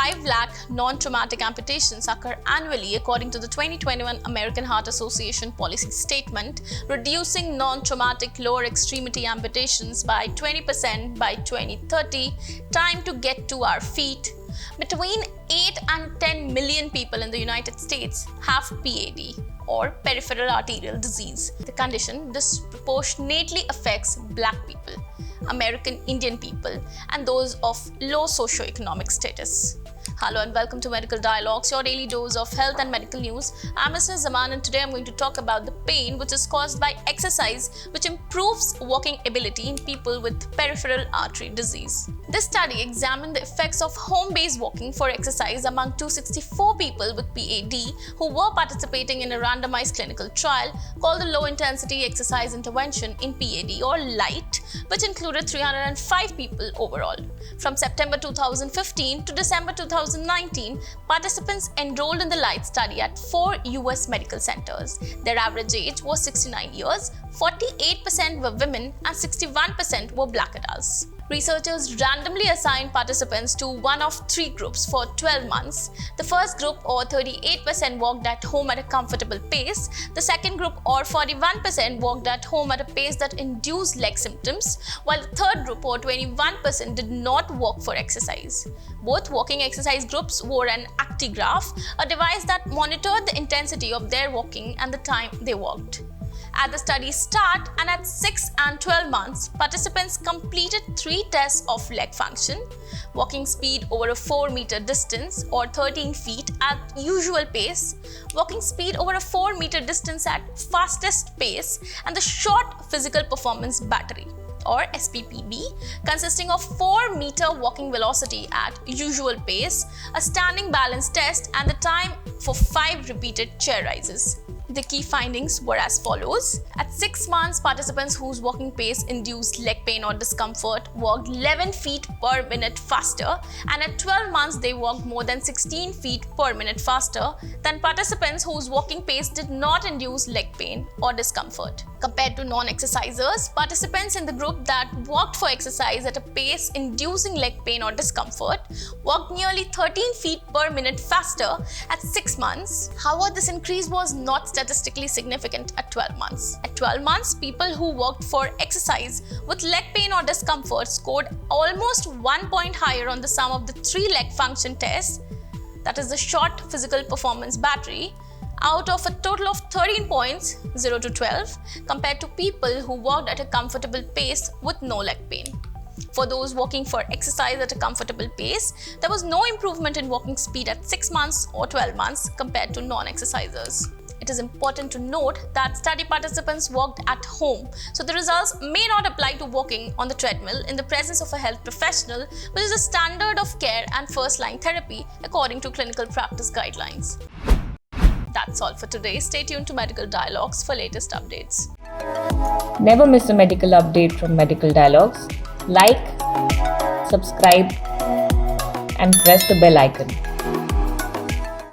5 lakh non-traumatic amputations occur annually according to the 2021 American Heart Association policy statement, reducing non-traumatic lower extremity amputations by 20% by 2030. Time to get to our feet. Between 8 and 10 million people in the United States have PAD, or peripheral arterial disease. The condition disproportionately affects Black people, American Indian people, and those of low socioeconomic status. Hello and welcome to Medical Dialogues, your daily dose of health and medical news. I'm Mr. Zaman, and today I'm going to talk about the pain which is caused by exercise, which improves walking ability in people with peripheral artery disease. This study examined the effects of home-based walking for exercise among 264 people with PAD who were participating in a randomized clinical trial called the Low Intensity Exercise Intervention in PAD, or LITE, which included 305 people overall. From September 2015 to December 2019, participants enrolled in the LITE study at 4 US medical centers. Their average age was 69 years, 48% were women, and 61% were Black adults. Researchers randomly assigned participants to one of 3 groups for 12 months. The first group, or 38%, walked at home at a comfortable pace. The second group, or 41%, walked at home at a pace that induced leg symptoms, while the third group, or 21%, did not walk for exercise. Both walking exercise groups wore an Actigraph, a device that monitored the intensity of their walking and the time they walked. At the study's start and at 6 and 12 months, participants completed 3 tests of leg function: walking speed over a 4-meter distance or 13 feet at usual pace, walking speed over a 4-meter distance at fastest pace, and the short physical performance battery, or SPPB, consisting of 4-meter walking velocity at usual pace, a standing balance test, and the time for 5 repeated chair rises. The key findings were as follows. At 6 months, participants whose walking pace induced leg pain or discomfort walked 11 feet per minute faster, and at 12 months, they walked more than 16 feet per minute faster than participants whose walking pace did not induce leg pain or discomfort. Compared to non-exercisers, participants in the group that walked for exercise at a pace inducing leg pain or discomfort walked nearly 13 feet per minute faster at 6 months. However, this increase was not statistically significant at 12 months. At 12 months, people who walked for exercise with leg pain or discomfort scored almost 1 point higher on the sum of the 3 leg function tests, that is the short physical performance battery, out of a total of 13 points, 0 to 12, compared to people who walked at a comfortable pace with no leg pain. For those walking for exercise at a comfortable pace, there was no improvement in walking speed at 6 months or 12 months compared to non-exercisers. It is important to note that study participants walked at home, so the results may not apply to walking on the treadmill in the presence of a health professional, which is a standard of care and first-line therapy according to clinical practice guidelines. That's all for today. Stay tuned to Medical Dialogues for latest updates. Never miss a medical update from Medical Dialogues. Like, subscribe, and press the bell icon.